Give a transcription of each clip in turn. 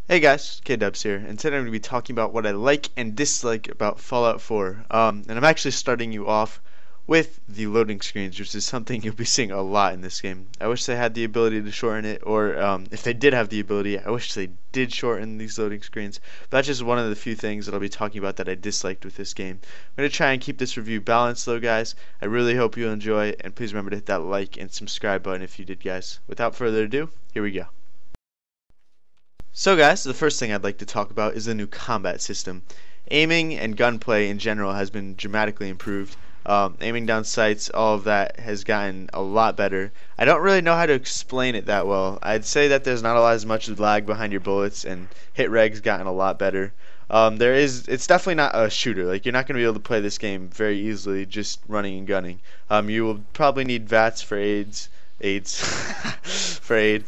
Hey guys, Kdubs here, and today I'm going to be talking about what I like and dislike about Fallout 4. And I'm actually starting you off with the loading screens, which is something you'll be seeing a lot in this game. I wish they had the ability to shorten it, or if they did have the ability, I wish they did shorten these loading screens. But that's just one of the few things that I'll be talking about that I disliked with this game. I'm going to try and keep this review balanced though, guys. I really hope you enjoy, and please remember to hit that like and subscribe button if you did, guys. Without further ado, here we go. So guys, the first thing I'd like to talk about is the new combat system. Aiming and gunplay in general has been dramatically improved. Aiming down sights, all of that has gotten a lot better. I don't really know how to explain it that well. I'd say that there's not a lot as much lag behind your bullets, and hit reg's gotten a lot better. It's definitely not a shooter. Like, you're not going to be able to play this game very easily just running and gunning. You will probably need VATS for aids for aid.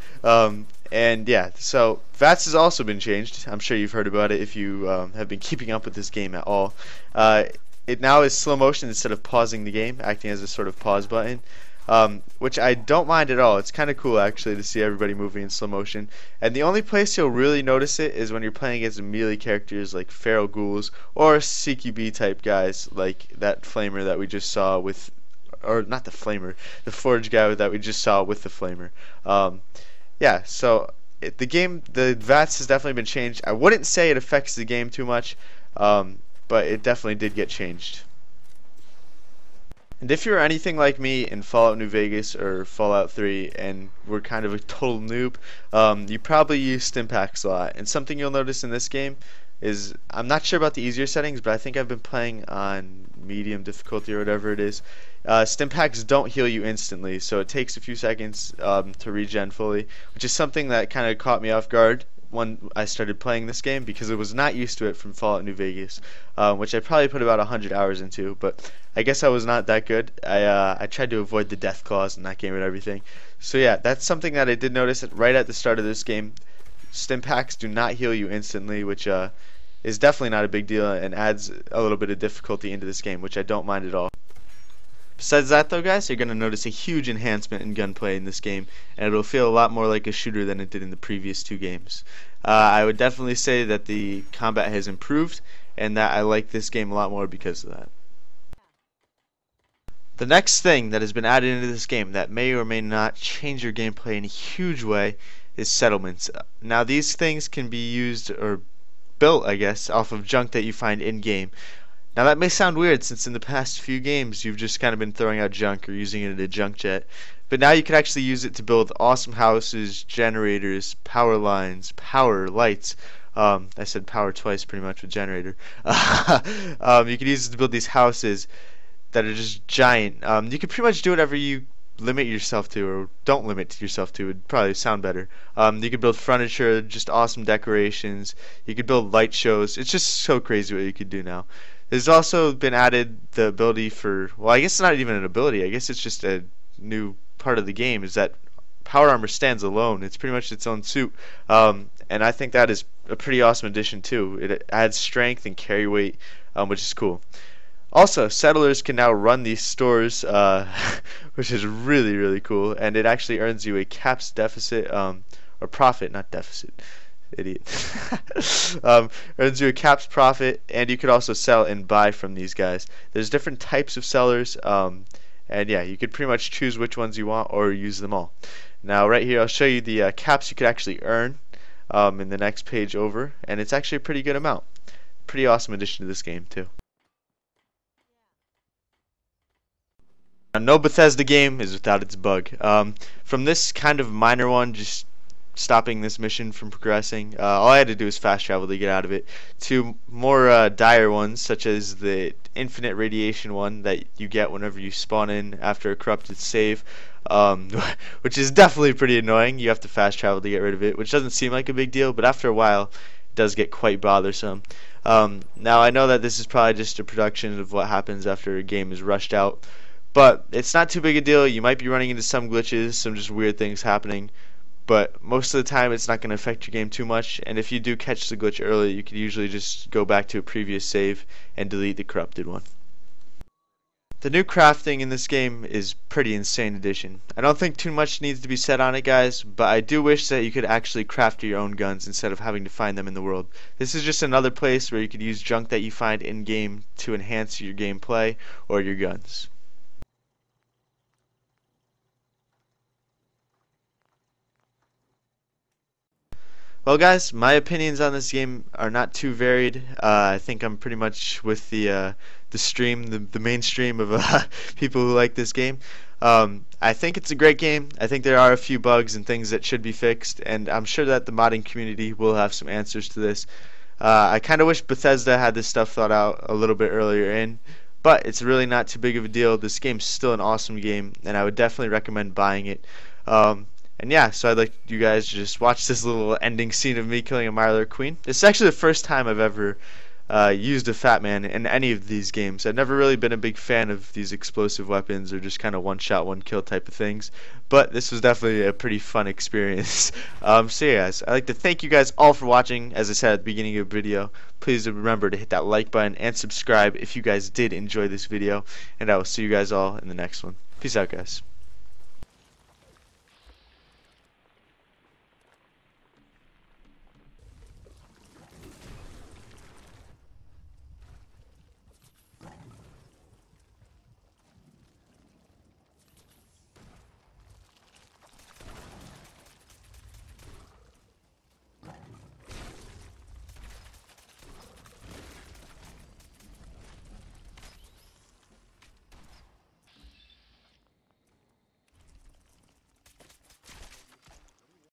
And yeah, so VATS has also been changed. I'm sure you've heard about it if you have been keeping up with this game at all. It now is slow motion instead of pausing the game, acting as a sort of pause button, which I don't mind at all. It's kind of cool actually to see everybody moving in slow motion. And the only place you'll really notice it is when you're playing against melee characters like feral ghouls or CQB type guys like that flamer that we just saw with, or not the flamer, the forge guy that we just saw with the flamer. Yeah, so the VATS has definitely been changed. I wouldn't say it affects the game too much, but it definitely did get changed. And if you're anything like me in Fallout New Vegas or Fallout 3 and were kind of a total noob, you probably use stimpaks a lot. And something you'll notice in this game is, I'm not sure about the easier settings, but I think I've been playing on medium difficulty or whatever it is. Stimpaks don't heal you instantly, so it takes a few seconds to regen fully, which is something that kind of caught me off guard when I started playing this game, because I was not used to it from Fallout New Vegas, which I probably put about 100 hours into, but I guess I was not that good. I tried to avoid the death clause in that game and everything. So yeah, that's something that I did notice right at the start of this game. Stimpaks do not heal you instantly, which is definitely not a big deal and adds a little bit of difficulty into this game, which I don't mind at all. Besides that though, guys, you're going to notice a huge enhancement in gunplay in this game, and it'll feel a lot more like a shooter than it did in the previous two games. I would definitely say that the combat has improved, and that I like this game a lot more because of that. The next thing that has been added into this game that may or may not change your gameplay in a huge way is settlements. Now these things can be used or built, I guess, off of junk that you find in-game. Now that may sound weird, since in the past few games you've just kind of been throwing out junk or using it in a junk jet, but now you can actually use it to build awesome houses, generators, power lines, power lights. I said power twice pretty much with generator. You can use it to build these houses that are just giant. You can pretty much do whatever you limit yourself to, or don't limit yourself to, would probably sound better. You could build furniture, just awesome decorations. You could build light shows. It's just so crazy what you could do now. There's also been added the ability for, well, I guess it's not even an ability, I guess it's just a new part of the game, is that power armor stands alone. It's pretty much its own suit, and I think that is a pretty awesome addition too. It adds strength and carry weight, which is cool. Also, settlers can now run these stores, which is really, really cool, and it actually earns you a caps deficit, or profit, not deficit, idiot. Earns you a caps profit, and you could also sell and buy from these guys. There's different types of sellers, and yeah, you could pretty much choose which ones you want or use them all. Now right here I'll show you the caps you could actually earn in the next page over, and it's actually a pretty good amount. Pretty awesome addition to this game too. Now, no Bethesda game is without its bug. From this kind of minor one, just stopping this mission from progressing, all I had to do was fast travel to get out of it, to more dire ones, such as the infinite radiation one that you get whenever you spawn in after a corrupted save, which is definitely pretty annoying. You have to fast travel to get rid of it, which doesn't seem like a big deal, but after a while it does get quite bothersome. Now I know that this is probably just a production of what happens after a game is rushed out, but it's not too big a deal. You might be running into some glitches, some just weird things happening, but most of the time it's not going to affect your game too much, and if you do catch the glitch early, you can usually just go back to a previous save and delete the corrupted one. The new crafting in this game is pretty insane addition. I don't think too much needs to be said on it, guys, but I do wish that you could actually craft your own guns instead of having to find them in the world. This is just another place where you could use junk that you find in game to enhance your gameplay or your guns. Well, guys, my opinions on this game are not too varied. I think I'm pretty much with the stream, the mainstream of people who like this game. I think it's a great game. I think there are a few bugs and things that should be fixed, and I'm sure that the modding community will have some answers to this. I kind of wish Bethesda had this stuff thought out a little bit earlier in, but it's really not too big of a deal. This game's still an awesome game, and I would definitely recommend buying it. And yeah, so I'd like you guys to just watch this little ending scene of me killing a Mirelurk Queen. It's actually the first time I've ever used a Fat Man in any of these games. I've never really been a big fan of these explosive weapons or just kind of one-shot, one-kill type of things. But this was definitely a pretty fun experience. So yeah, guys, I'd like to thank you guys all for watching. As I said at the beginning of the video, please remember to hit that like button and subscribe if you guys did enjoy this video. And I will see you guys all in the next one. Peace out, guys.